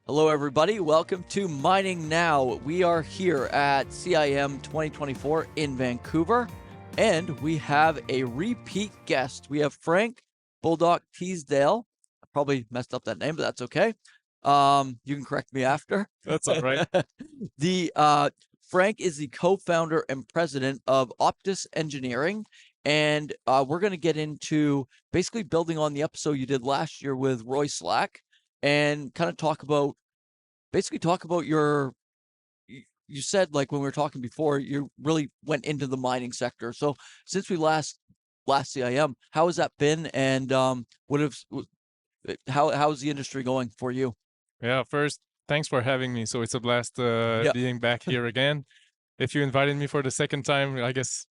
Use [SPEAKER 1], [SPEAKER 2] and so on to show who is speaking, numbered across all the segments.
[SPEAKER 1] Hello, everybody. Welcome to Mining Now. We are here at CIM 2024 in Vancouver, and we have a repeat guest. We have Frank Bolduc-Teasdale. I probably messed up that name, but that's okay. You can correct me after.
[SPEAKER 2] That's all right.
[SPEAKER 1] Frank is the co-founder and president of Optis Engineering, and we're going to get into basically building on the episode you did last year with Roy Slack, and kind of talk about your, you said, like, when we were talking before, you really went into the mining sector. So since we last CIM, how has that been, and how's the industry going for you?
[SPEAKER 2] Yeah, first, thanks for having me. So it's a blast
[SPEAKER 1] Yeah.
[SPEAKER 2] being back here again. If you invited me for the second time, I guess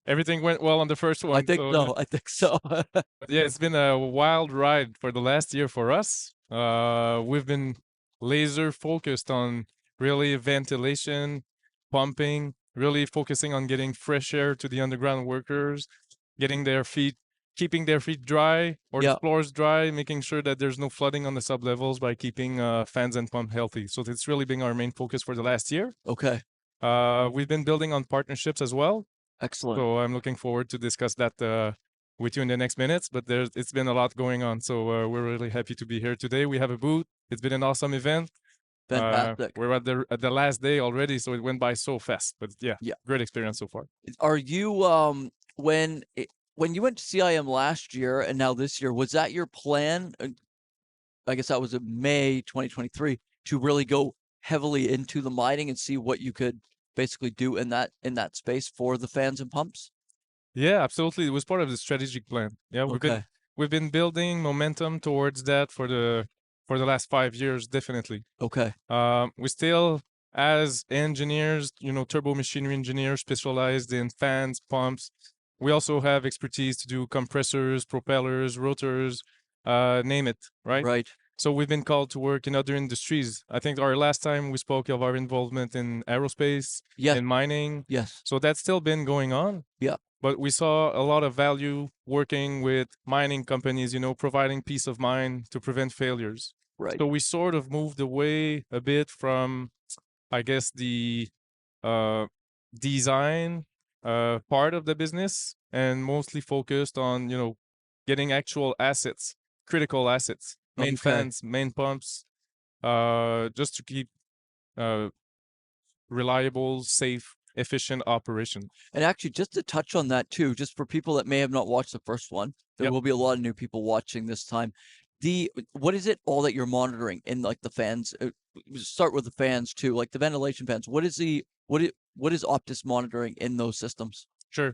[SPEAKER 2] everything went well on the first one.
[SPEAKER 1] I think so.
[SPEAKER 2] But yeah, it's been a wild ride for the last year for us. We've been laser focused on really ventilation, pumping, really focusing on getting fresh air to the underground workers, getting their feet, keeping their feet dry or
[SPEAKER 1] Yeah.
[SPEAKER 2] the floors dry, making sure that there's no flooding on the sublevels by keeping fans and pump healthy. So it's really been our main focus for the last year.
[SPEAKER 1] Okay.
[SPEAKER 2] We've been building on partnerships as well.
[SPEAKER 1] Excellent.
[SPEAKER 2] So I'm looking forward to discuss that with you in the next minutes, but it's been a lot going on. So we're really happy to be here today. We have a booth. It's been an awesome event.
[SPEAKER 1] Fantastic.
[SPEAKER 2] We're at the last day already, so it went by so fast. But yeah, great experience so far.
[SPEAKER 1] Are you when you went to CIM last year and now this year, was that your plan? I guess that was in May 2023 to really go heavily into the mining and see what you could basically do in that space for the fans and pumps?
[SPEAKER 2] Yeah, absolutely. It was part of the strategic plan. Yeah, we've been building momentum towards that for the last 5 years, definitely.
[SPEAKER 1] Okay.
[SPEAKER 2] We still, as engineers, turbo machinery engineers specialized in fans, pumps. We also have expertise to do compressors, propellers, rotors, name it, right?
[SPEAKER 1] Right.
[SPEAKER 2] So we've been called to work in other industries. I think our last time we spoke of our involvement in aerospace,
[SPEAKER 1] Yes.
[SPEAKER 2] in mining.
[SPEAKER 1] Yes.
[SPEAKER 2] So that's still been going on.
[SPEAKER 1] Yeah.
[SPEAKER 2] But we saw a lot of value working with mining companies, providing peace of mind to prevent failures.
[SPEAKER 1] Right.
[SPEAKER 2] So we sort of moved away a bit from, I guess, the design part of the business and mostly focused on, getting actual assets, critical assets, main fans, main pumps, just to keep reliable, safe, efficient operation.
[SPEAKER 1] And actually, just to touch on that too, just for people that may have not watched the first one, there will be a lot of new people watching this time. What is it all that you're monitoring in, like, the fans? Start with the fans too, like the ventilation fans. What is Optis monitoring in those systems?
[SPEAKER 2] Sure.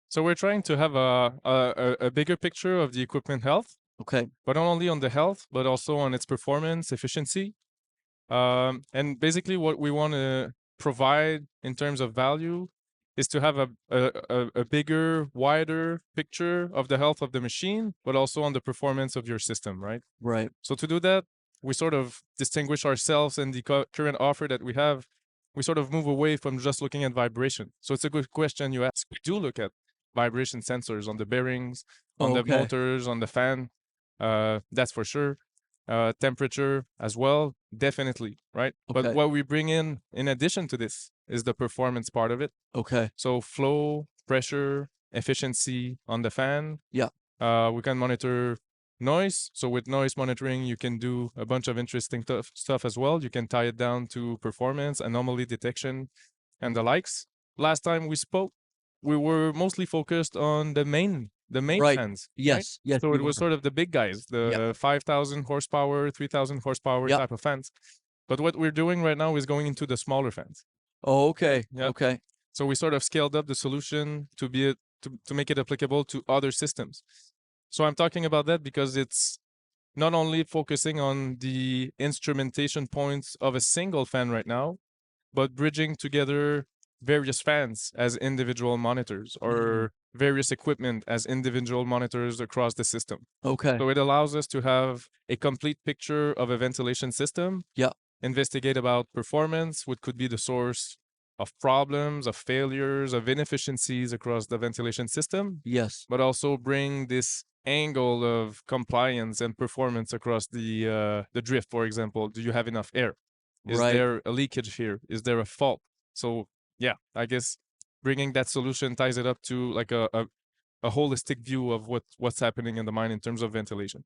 [SPEAKER 2] So we're trying to have a bigger picture of the equipment health.
[SPEAKER 1] Okay.
[SPEAKER 2] But not only on the health, but also on its performance, efficiency. And basically what we want to provide in terms of value is to have a bigger, wider picture of the health of the machine, but also on the performance of your system, right?
[SPEAKER 1] Right.
[SPEAKER 2] So to do that, we sort of distinguish ourselves in the current offer that we have. We sort of move away from just looking at vibration. So it's a good question you ask. We do look at vibration sensors on the bearings, on the motors, on the fan. That's for sure. Temperature as well, definitely, right? But what we bring in addition to this is the performance part of it.
[SPEAKER 1] Okay.
[SPEAKER 2] So flow, pressure, efficiency on the fan.
[SPEAKER 1] Yeah.
[SPEAKER 2] We can monitor noise. So with noise monitoring, you can do a bunch of interesting stuff as well. You can tie it down to performance, anomaly detection, and the likes. Last time we spoke, we were mostly focused on the main fans.
[SPEAKER 1] Yes.
[SPEAKER 2] Right?
[SPEAKER 1] Yes.
[SPEAKER 2] So it was sort of the big guys, the 5,000 horsepower, 3,000 horsepower type of fans. But what we're doing right now is going into the smaller fans.
[SPEAKER 1] Oh, okay.
[SPEAKER 2] Yeah.
[SPEAKER 1] Okay.
[SPEAKER 2] So we sort of scaled up the solution to make it applicable to other systems. So I'm talking about that because it's not only focusing on the instrumentation points of a single fan right now, but bridging together various fans as individual monitors or various equipment as individual monitors across the system.
[SPEAKER 1] Okay.
[SPEAKER 2] So it allows us to have a complete picture of a ventilation system.
[SPEAKER 1] Yeah.
[SPEAKER 2] Investigate about performance, what could be the source problems, of failures, of inefficiencies across the ventilation system,
[SPEAKER 1] Yes.
[SPEAKER 2] but also bring this angle of compliance and performance across the drift, for example. Do you have enough air? Is
[SPEAKER 1] Right.
[SPEAKER 2] there a leakage here? Is there a fault? So yeah, I guess bringing that solution ties it up to like a holistic view of what's happening in the mine in terms of ventilation.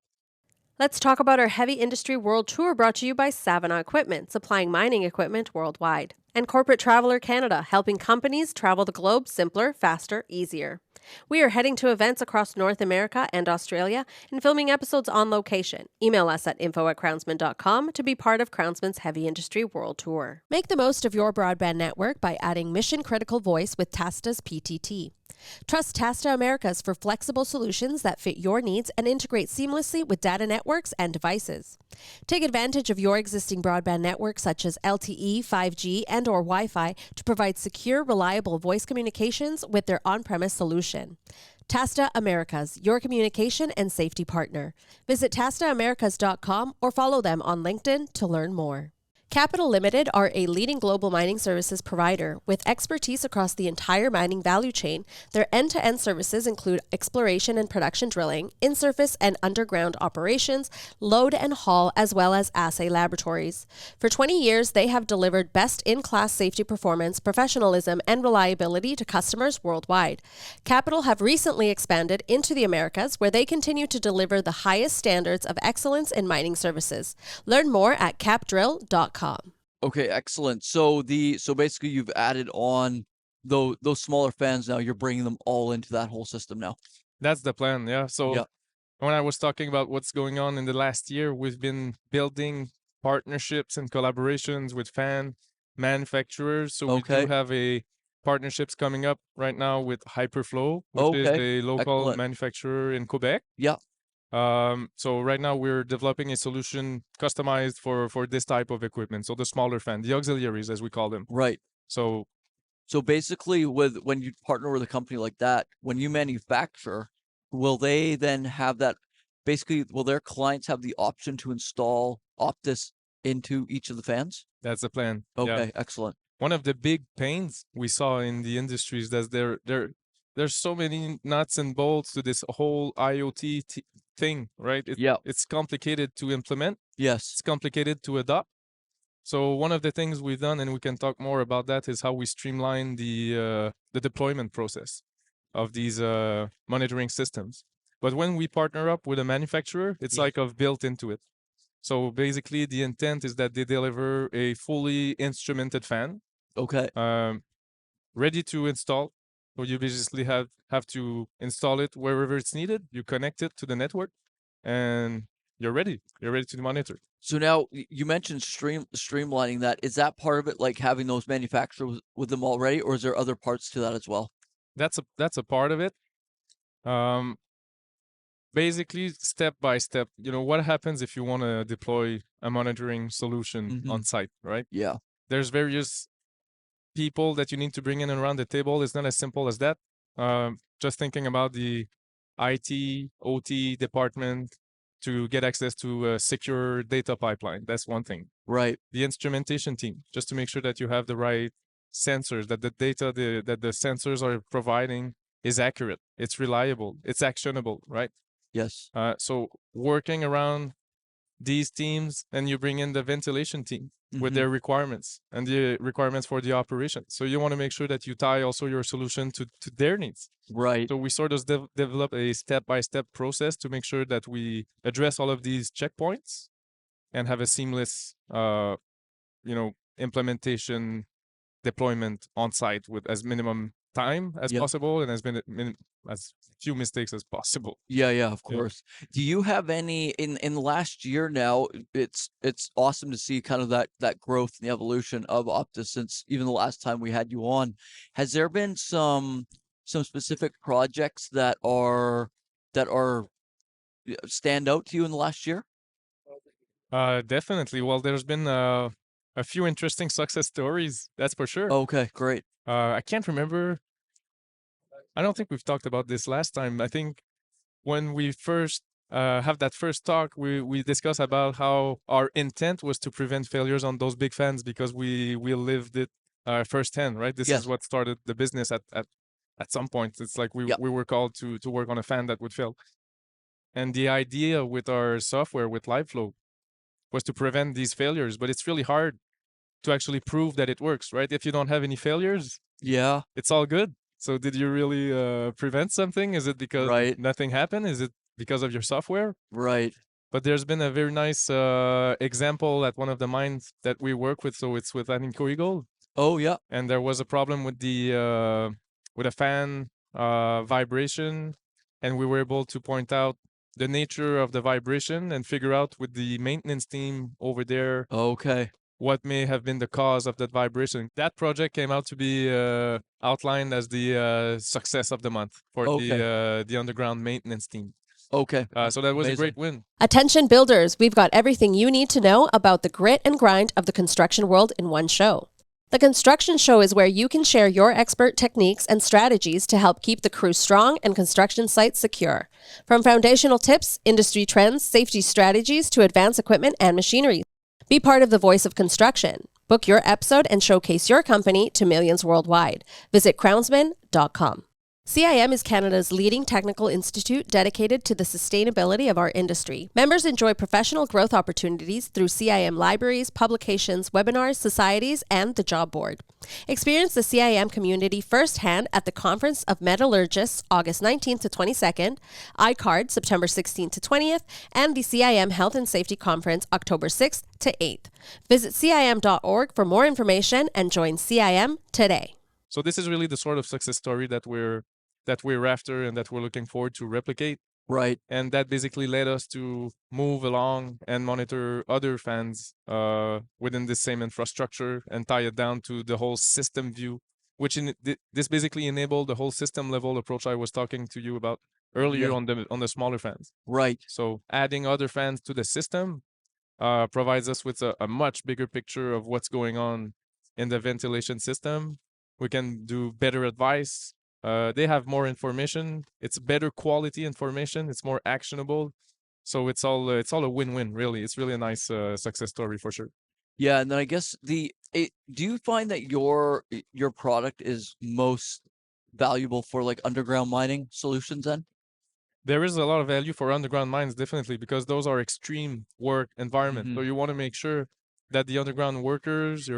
[SPEAKER 3] Let's talk about our Heavy Industry World Tour brought to you by Savona Equipment, supplying mining equipment worldwide, and Corporate Traveler Canada, helping companies travel the globe simpler, faster, easier. We are heading to events across North America and Australia and filming episodes on location. Email us at info@crownsman.com to be part of Crownsman's Heavy Industry World Tour. Make the most of your broadband network by adding mission critical voice with Tasta's PTT. Trust Tasta Americas for flexible solutions that fit your needs and integrate seamlessly with data networks and devices. Take advantage of your existing broadband network such as LTE, 5G, and or Wi-Fi to provide secure, reliable voice communications with their on-premise solution. Tasta Americas, your communication and safety partner. Visit tastaamericas.com or follow them on LinkedIn to learn more. Capital Limited are a leading global mining services provider with expertise across the entire mining value chain. Their end-to-end services include exploration and production drilling, in-surface and underground operations, load and haul, as well as assay laboratories. For 20 years, they have delivered best-in-class safety performance, professionalism, and reliability to customers worldwide. Capital have recently expanded into the Americas, where they continue to deliver the highest standards of excellence in mining services. Learn more at capdrill.com.
[SPEAKER 1] Okay, excellent. So basically you've added on those smaller fans now, you're bringing them all into that whole system now.
[SPEAKER 2] That's the plan, yeah. So
[SPEAKER 1] Yeah.
[SPEAKER 2] when I was talking about what's going on in the last year, we've been building partnerships and collaborations with fan manufacturers. So we do
[SPEAKER 1] Okay.
[SPEAKER 2] have a partnerships coming up right now with Hyperflow, which is
[SPEAKER 1] Okay.
[SPEAKER 2] a local
[SPEAKER 1] Excellent.
[SPEAKER 2] manufacturer in Quebec.
[SPEAKER 1] Yeah.
[SPEAKER 2] So right now we're developing a solution customized for this type of equipment. So the smaller fan, the auxiliaries as we call them.
[SPEAKER 1] Right.
[SPEAKER 2] So
[SPEAKER 1] So basically when you partner with a company like that, when you manufacture, will they then have that basically will their clients have the option to install Optis into each of the fans?
[SPEAKER 2] that's the plan. Yeah.
[SPEAKER 1] Okay, excellent.
[SPEAKER 2] One of the big pains we saw in the industry is that there's so many nuts and bolts to this whole IoT thing, right?
[SPEAKER 1] Yeah.
[SPEAKER 2] It's complicated to implement.
[SPEAKER 1] Yes.
[SPEAKER 2] It's complicated to adopt. So one of the things we've done, and we can talk more about that, is how we streamline the deployment process of these monitoring systems. But when we partner up with a manufacturer, it's
[SPEAKER 1] Yeah.
[SPEAKER 2] like of built into it. So basically, the intent is that they deliver a fully instrumented fan,
[SPEAKER 1] Okay.
[SPEAKER 2] ready to install. So you basically have to install it wherever it's needed. You connect it to the network, and you're ready. You're ready to monitor.
[SPEAKER 1] So now you mentioned streamlining that. Is that part of it, like having those manufacturers with them already, or is there other parts to that as well?
[SPEAKER 2] That's a part of it. Basically, step by step. What happens if you want to deploy a monitoring solution on site, right?
[SPEAKER 1] Yeah.
[SPEAKER 2] There's various people that you need to bring in and around the table. It's not as simple as that. Just thinking about the IT, OT department to get access to a secure data pipeline. That's one thing.
[SPEAKER 1] Right.
[SPEAKER 2] The instrumentation team, just to make sure that you have the right sensors, that the data that the sensors are providing is accurate, it's reliable, it's actionable, right?
[SPEAKER 1] Yes.
[SPEAKER 2] So working around these teams, and you bring in the ventilation team with their requirements and the requirements for the operation. So you want to make sure that you tie also your solution to their needs.
[SPEAKER 1] Right.
[SPEAKER 2] So we sort of develop a step-by-step process to make sure that we address all of these checkpoints and have a seamless, implementation deployment on site with as minimum time as
[SPEAKER 1] Yep.
[SPEAKER 2] possible and as few mistakes as possible.
[SPEAKER 1] Yeah, of
[SPEAKER 2] Yeah.
[SPEAKER 1] course. Do you have any in the last year now? It's awesome to see kind of that growth and the evolution of Optis since even the last time we had you on. Has there been some specific projects that are stand out to you in the last year?
[SPEAKER 2] Definitely. Well, there's been a few interesting success stories, that's for sure.
[SPEAKER 1] Okay, great.
[SPEAKER 2] I can't remember. I don't think we've talked about this last time. I think when we first have that first talk, we discussed about how our intent was to prevent failures on those big fans because we lived it firsthand, right? This
[SPEAKER 1] Yes.
[SPEAKER 2] is what started the business at some point. It's like
[SPEAKER 1] Yep.
[SPEAKER 2] we were called to work on a fan that would fail. And the idea with our software, with LiveFlow, was to prevent these failures. But it's really hard to actually prove that it works, right? If you don't have any failures,
[SPEAKER 1] Yeah.
[SPEAKER 2] it's all good. So did you really prevent something? Is it because
[SPEAKER 1] Right.
[SPEAKER 2] nothing happened? Is it because of your software?
[SPEAKER 1] Right.
[SPEAKER 2] But there's been a very nice example at one of the mines that we work with. So it's with Aninco Eagle,
[SPEAKER 1] Oh, yeah.
[SPEAKER 2] and there was a problem with the with a fan vibration, and we were able to point out the nature of the vibration and figure out with the maintenance team over there
[SPEAKER 1] Okay.
[SPEAKER 2] what may have been the cause of that vibration. That project came out to be outlined as the success of the month for
[SPEAKER 1] Okay.
[SPEAKER 2] the underground maintenance team.
[SPEAKER 1] Okay.
[SPEAKER 2] So that was a
[SPEAKER 1] Amazing.
[SPEAKER 2] great win.
[SPEAKER 3] Attention builders, we've got everything you need to know about the grit and grind of the construction world in one show. The Construction Show is where you can share your expert techniques and strategies to help keep the crew strong and construction sites secure. From foundational tips, industry trends, safety strategies to advanced equipment and machinery. Be part of the voice of construction. Book your episode and showcase your company to millions worldwide. Visit crownsman.com. CIM is Canada's leading technical institute dedicated to the sustainability of our industry. Members enjoy professional growth opportunities through CIM libraries, publications, webinars, societies, and the job board. Experience the CIM community firsthand at the Conference of Metallurgists, August 19th to 22nd, ICARD, September 16th to 20th, and the CIM Health and Safety Conference, October 6th to 8th. Visit CIM.org for more information and join CIM today.
[SPEAKER 2] So this is really the sort of success story that we're after and that we're looking forward to replicate.
[SPEAKER 1] Right.
[SPEAKER 2] And that basically led us to move along and monitor other fans within the same infrastructure and tie it down to the whole system view, which this basically enabled the whole system level approach I was talking to you about earlier
[SPEAKER 1] Yeah.
[SPEAKER 2] on the smaller fans.
[SPEAKER 1] Right.
[SPEAKER 2] So adding other fans to the system provides us with a much bigger picture of what's going on in the ventilation system. We can do better advice. They have more information. It's better quality information. It's more actionable. So it's all a win-win, really. It's really a nice success story for sure.
[SPEAKER 1] Yeah, and then I guess do you find that your product is most valuable for like underground mining solutions then?
[SPEAKER 2] There is a lot of value for underground mines, definitely, because those are extreme work environments. So you want to make sure that the underground workers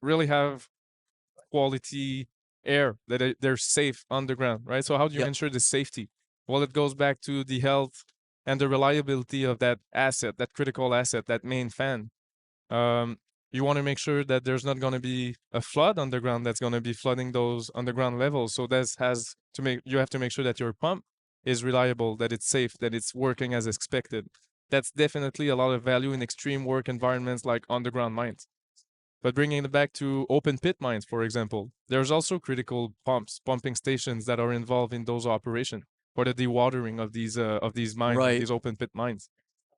[SPEAKER 2] really have quality air, that they're safe underground, right? So how do you
[SPEAKER 1] Yep.
[SPEAKER 2] ensure the safety? Well, it goes back to the health and the reliability of that asset, that critical asset, that main fan. You want to make sure that there's not going to be a flood underground that's going to be flooding those underground levels. So you have to make sure that your pump is reliable, that it's safe, that it's working as expected. That's definitely a lot of value in extreme work environments like underground mines. But bringing it back to open pit mines, for example, there's also critical pumping stations that are involved in those operations for the dewatering of these mines,
[SPEAKER 1] Right.
[SPEAKER 2] these open pit mines.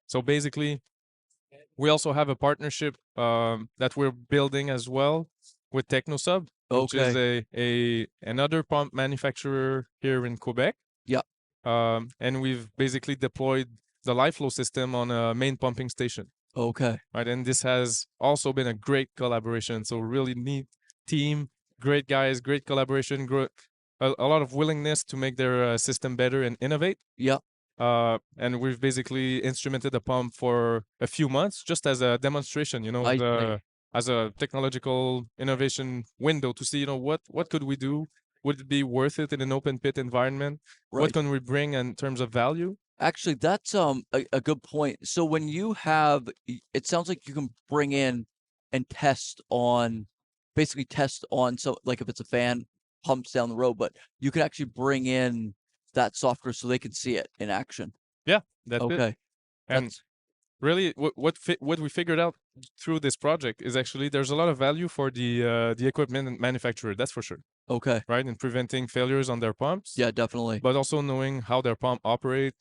[SPEAKER 2] So basically, we also have a partnership that we're building as well with TechnoSub, which is another pump manufacturer here in Quebec.
[SPEAKER 1] Yeah.
[SPEAKER 2] And we've basically deployed the LiveFlow system on a main pumping station.
[SPEAKER 1] Okay.
[SPEAKER 2] Right, and this has also been a great collaboration. So really neat team, great guys, great collaboration, a lot of willingness to make their system better and innovate.
[SPEAKER 1] Yeah.
[SPEAKER 2] And we've basically instrumented the pump for a few months just as a demonstration, as a technological innovation window to see, what could we do? Would it be worth it in an open pit environment?
[SPEAKER 1] Right.
[SPEAKER 2] What can we bring in terms of value?
[SPEAKER 1] Actually, that's a good point. So when you have, it sounds like you can bring in and basically test on, so like if it's a fan pumps down the road, but you can actually bring in that software so they can see it in action.
[SPEAKER 2] Yeah, that's it.
[SPEAKER 1] Okay.
[SPEAKER 2] And really, what we figured out through this project is actually there's a lot of value for the equipment manufacturer. That's for sure.
[SPEAKER 1] Okay.
[SPEAKER 2] Right, in preventing failures on their pumps.
[SPEAKER 1] Yeah, definitely.
[SPEAKER 2] But also knowing how their pump operate.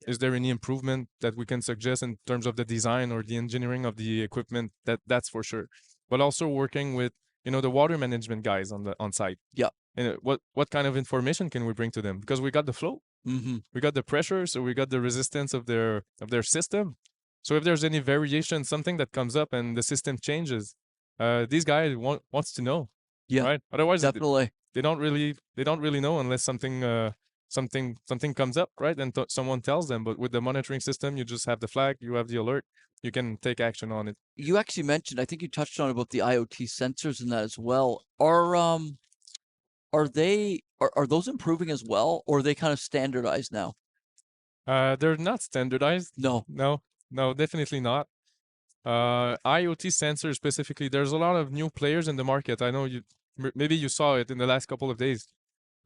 [SPEAKER 2] Is there any improvement that we can suggest in terms of the design or the engineering of the equipment? That's for sure. But also working with the water management guys on site.
[SPEAKER 1] Yeah.
[SPEAKER 2] And what kind of information can we bring to them? Because we got the flow, we got the pressure, so we got the resistance of their system. So if there's any variation, something that comes up and the system changes, these guys wants to know,
[SPEAKER 1] Yeah,
[SPEAKER 2] right? Otherwise,
[SPEAKER 1] definitely.
[SPEAKER 2] they don't really know unless something comes up, right? And someone tells them. But with the monitoring system, you just have the flag, you have the alert, you can take action on it.
[SPEAKER 1] You actually mentioned, I think you touched on about the IoT sensors and that as well. Are those improving as well, or are they kind of standardized now?
[SPEAKER 2] They're not standardized.
[SPEAKER 1] No.
[SPEAKER 2] No, definitely not. IoT sensors specifically, there's a lot of new players in the market. I know maybe you saw it in the last couple of days.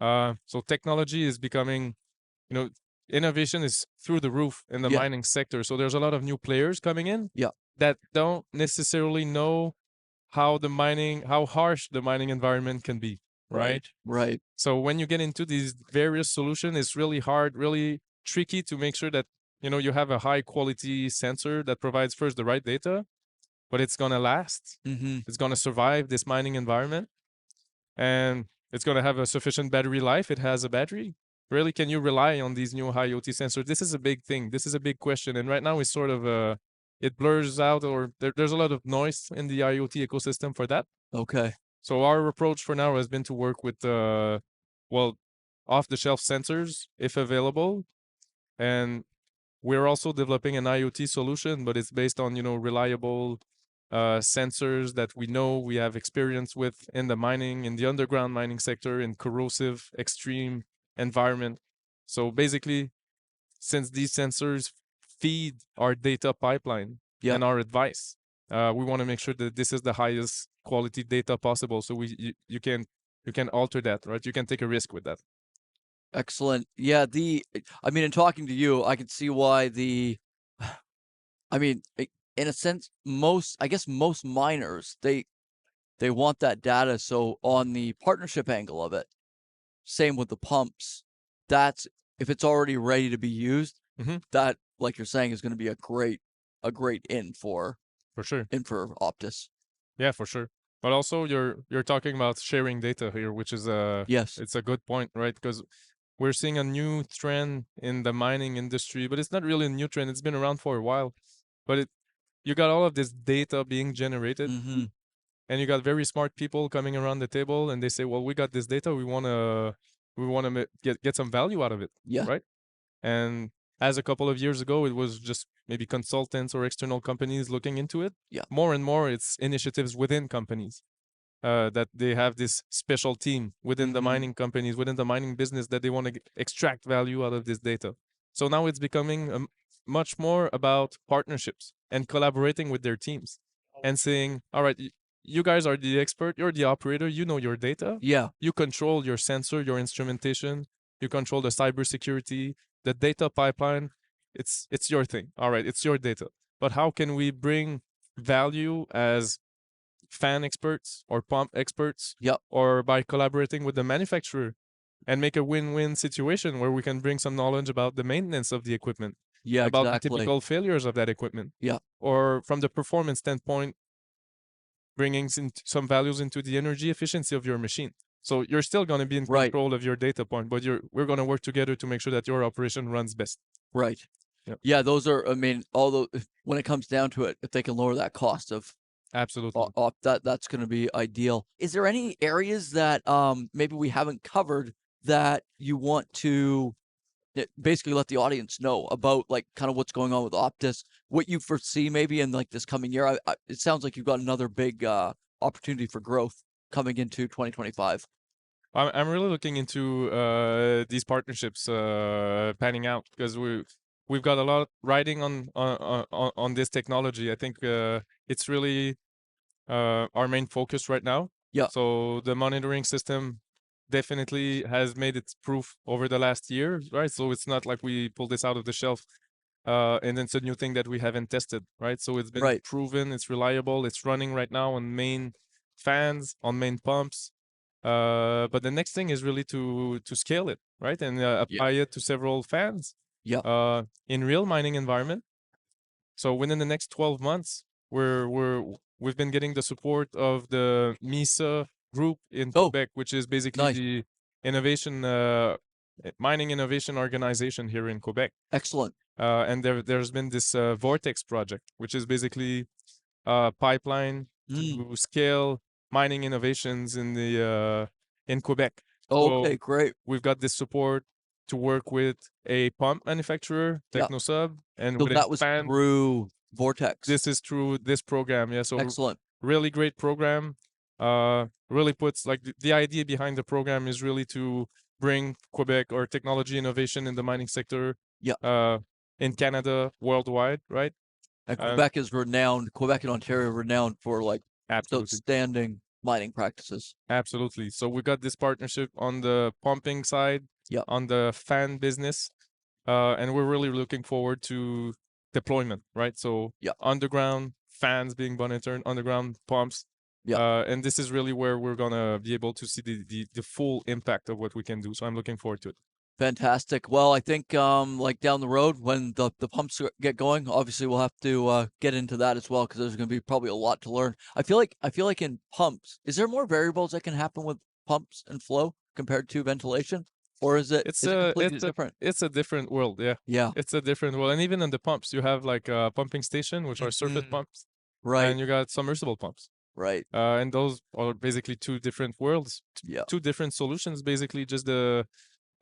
[SPEAKER 2] So technology is becoming, innovation is through the roof in the
[SPEAKER 1] Yeah.
[SPEAKER 2] mining sector. So there's a lot of new players coming in
[SPEAKER 1] Yeah.
[SPEAKER 2] that don't necessarily know how harsh the mining environment can be, right?
[SPEAKER 1] Right.
[SPEAKER 2] So when you get into these various solutions, it's really hard, really tricky to make sure that you have a high quality sensor that provides first the right data, but it's gonna last.
[SPEAKER 1] Mm-hmm.
[SPEAKER 2] It's gonna survive this mining environment, and it's gonna have a sufficient battery life. It has a battery. Really, can you rely on these new IoT sensors? This is a big thing. This is a big question, and right now it's sort of it blurs out, or there's a lot of noise in the IoT ecosystem for that.
[SPEAKER 1] Okay.
[SPEAKER 2] So our approach for now has been to work with off-the-shelf sensors if available, and we're also developing an IoT solution, but it's based on reliable sensors that we have experience with in the underground mining sector, in corrosive, extreme environment. So basically, since these sensors feed our data pipeline
[SPEAKER 1] Yeah.
[SPEAKER 2] and our advice, we want to make sure that this is the highest quality data possible. So you can alter that, right? You can take a risk with that.
[SPEAKER 1] Excellent. Yeah, I mean, in talking to you, I can see why I mean, in a sense, most miners, they want that data. So on the partnership angle of it, same with the pumps, that's if it's already ready to be used, that, like you're saying, is going to be a great in for
[SPEAKER 2] sure.
[SPEAKER 1] in for Optis.
[SPEAKER 2] Yeah, for sure. But also you're talking about sharing data here, which is
[SPEAKER 1] Yes.
[SPEAKER 2] it's a good point, right? Because we're seeing a new trend in the mining industry, but it's not really a new trend. It's been around for a while. But you got all of this data being generated,
[SPEAKER 1] Mm-hmm.
[SPEAKER 2] and you got very smart people coming around the table, and they say, "Well, we got this data. We wanna get some value out of it."
[SPEAKER 1] Yeah.
[SPEAKER 2] Right. And as a couple of years ago, it was just maybe consultants or external companies looking into it.
[SPEAKER 1] Yeah.
[SPEAKER 2] More and more, it's initiatives within companies. That they have this special team within the mining companies, within the mining business, that they want to extract value out of this data. So now it's becoming much more about partnerships and collaborating with their teams and saying, all right, you guys are the expert, you're the operator, you know your data.
[SPEAKER 1] Yeah.
[SPEAKER 2] You control your sensor, your instrumentation, you control the cybersecurity, the data pipeline. It's your thing. All right, it's your data. But how can we bring value as fan experts or pump experts, or by collaborating with the manufacturer and make a win-win situation where we can bring some knowledge about the maintenance of the equipment, about the typical failures of that equipment, or from the performance standpoint, bringing some values into the energy efficiency of your machine. So you're still going to be in control of your data point, but we're going to work together to make sure that your operation runs best.
[SPEAKER 1] Right.
[SPEAKER 2] Yep.
[SPEAKER 1] Yeah, those are, I mean, although when it comes down to it, if they can lower that cost of
[SPEAKER 2] absolutely
[SPEAKER 1] that's going to be ideal. Is there any areas that maybe we haven't covered that you want to basically let the audience know about, like kind of what's going on with Optis, what you foresee maybe in like this coming year? It sounds like you've got another big opportunity for growth coming into 2025.
[SPEAKER 2] I'm really looking into these partnerships panning out, because we've got a lot riding on this technology. I think it's really our main focus right now.
[SPEAKER 1] Yeah.
[SPEAKER 2] So the monitoring system definitely has made its proof over the last year, right? So it's not like we pulled this out of the shelf and it's a new thing that we haven't tested, right? So it's been proven, it's reliable, it's running right now on main fans, on main pumps. But the next thing is really to scale it, right? And apply it to several fans in real mining environment. So within the next 12 months, we've been getting the support of the MISA group in Quebec, which is basically the innovation mining innovation organization here in Quebec.
[SPEAKER 1] Excellent.
[SPEAKER 2] And there's been this Vortex project, which is basically a pipeline to scale mining innovations in the in Quebec.
[SPEAKER 1] Okay,
[SPEAKER 2] So
[SPEAKER 1] great.
[SPEAKER 2] we've got this support to work with a pump manufacturer,
[SPEAKER 1] Yeah.
[SPEAKER 2] Technosub, and
[SPEAKER 1] So
[SPEAKER 2] would
[SPEAKER 1] that was
[SPEAKER 2] expand.
[SPEAKER 1] through Vortex.
[SPEAKER 2] This is through this program. Yeah. So
[SPEAKER 1] Excellent.
[SPEAKER 2] really great program. Really puts like the idea behind the program is really to bring Quebec or technology innovation in the mining sector.
[SPEAKER 1] Yeah.
[SPEAKER 2] In Canada, worldwide, right?
[SPEAKER 1] And Quebec is renowned. Quebec and Ontario are renowned for like
[SPEAKER 2] Absolutely.
[SPEAKER 1] outstanding mining practices.
[SPEAKER 2] Absolutely. So we got this partnership on the pumping side,
[SPEAKER 1] Yeah.
[SPEAKER 2] on the fan business, and we're really looking forward to deployment, right? So
[SPEAKER 1] Yeah.
[SPEAKER 2] underground fans being monitored, underground pumps.
[SPEAKER 1] Yeah.
[SPEAKER 2] And this is really where we're gonna be able to see the full impact of what we can do. So I'm looking forward to it.
[SPEAKER 1] Fantastic. Well, I think like down the road when the pumps get going, obviously we'll have to get into that as well because there's going to be probably a lot to learn. I feel like in pumps, is there more variables that can happen with pumps and flow compared to ventilation, or is it completely different?
[SPEAKER 2] It's a different world. Yeah.
[SPEAKER 1] Yeah.
[SPEAKER 2] It's a different world. And even in the pumps, you have like a pumping station, which are surface pumps,
[SPEAKER 1] Right.
[SPEAKER 2] and you got submersible pumps.
[SPEAKER 1] Right.
[SPEAKER 2] And those are basically two different worlds,
[SPEAKER 1] Yeah.
[SPEAKER 2] two different solutions. Basically, just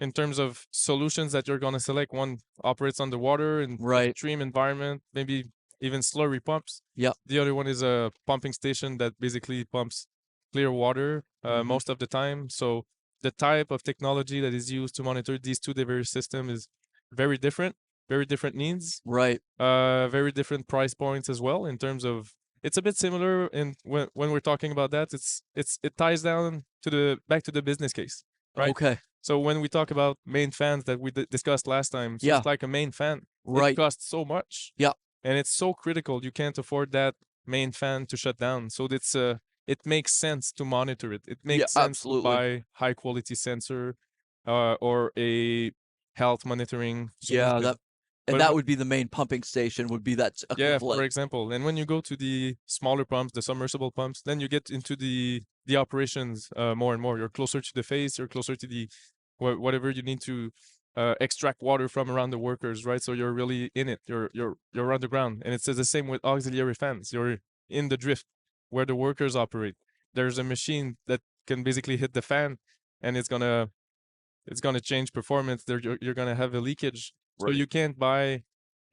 [SPEAKER 2] in terms of solutions that you're gonna select, one operates underwater in
[SPEAKER 1] Right.
[SPEAKER 2] extreme environment, maybe even slurry pumps.
[SPEAKER 1] Yeah.
[SPEAKER 2] The other one is a pumping station that basically pumps clear water most of the time. So the type of technology that is used to monitor these two diverse systems is very different needs.
[SPEAKER 1] Right.
[SPEAKER 2] Very different price points as well in terms of. It's a bit similar in when we're talking about that. It ties down to back to the business case, right?
[SPEAKER 1] Okay.
[SPEAKER 2] So when we talk about main fans that we discussed last time, it's just like a main fan.
[SPEAKER 1] Right.
[SPEAKER 2] It costs so much.
[SPEAKER 1] Yeah.
[SPEAKER 2] And it's so critical. You can't afford that main fan to shut down. So it makes sense to monitor it. It makes sense
[SPEAKER 1] absolutely.
[SPEAKER 2] to buy high quality sensor or a health monitoring solution.
[SPEAKER 1] Yeah, that would be the main pumping station would be that equivalent.
[SPEAKER 2] For example. And when you go to the smaller pumps, the submersible pumps, then you get into the operations more and more. You're closer to the face, you're closer to the whatever you need to extract water from around the workers, right? So you're really in it. You're underground. And it's the same with auxiliary fans. You're in the drift where the workers operate. There's a machine that can basically hit the fan and it's gonna change performance. You're gonna have a leakage. So you can't buy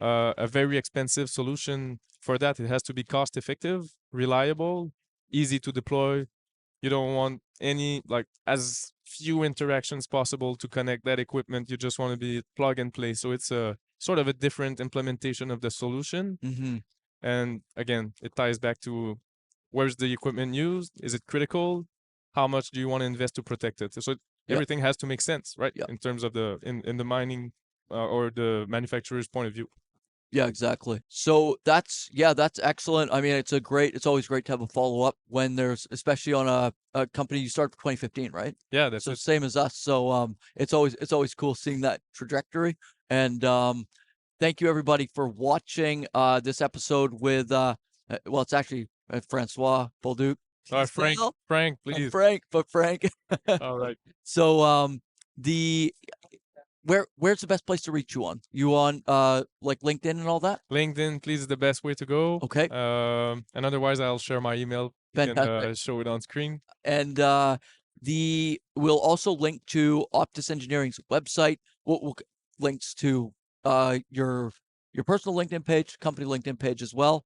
[SPEAKER 2] a very expensive solution for that. It has to be cost effective, reliable, easy to deploy. You don't want any as few interactions possible to connect that equipment. You just want to be plug and play. So it's a sort of a different implementation of the solution. And again, it ties back to where's the equipment used? Is it critical? How much do you want to invest to protect it? So everything has to make sense, right? In terms of in the mining or the manufacturer's point of view.
[SPEAKER 1] Yeah, exactly. So that's excellent. I mean, it's always great to have a follow up when there's, especially on a company you started 2015, right?
[SPEAKER 2] Yeah, that's
[SPEAKER 1] so same as us. So it's always cool seeing that trajectory. And thank you everybody for watching this episode with well, it's actually François, Bolduc.
[SPEAKER 2] Frank, please.
[SPEAKER 1] Frank.
[SPEAKER 2] All right.
[SPEAKER 1] So where's the best place to reach you on? You on like LinkedIn and all that?
[SPEAKER 2] LinkedIn, please, is the best way to go.
[SPEAKER 1] Okay.
[SPEAKER 2] And otherwise I'll share my email.
[SPEAKER 1] Fantastic.
[SPEAKER 2] You can show it on screen.
[SPEAKER 1] And we'll also link to Optis Engineering's website. We'll links to your personal LinkedIn page, company LinkedIn page as well.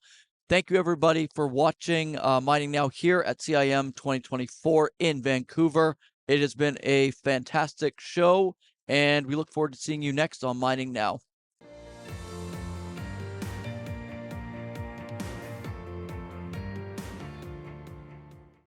[SPEAKER 1] Thank you everybody for watching Mining Now here at CIM 2024 in Vancouver. It has been a fantastic show, and we look forward to seeing you next on Mining Now.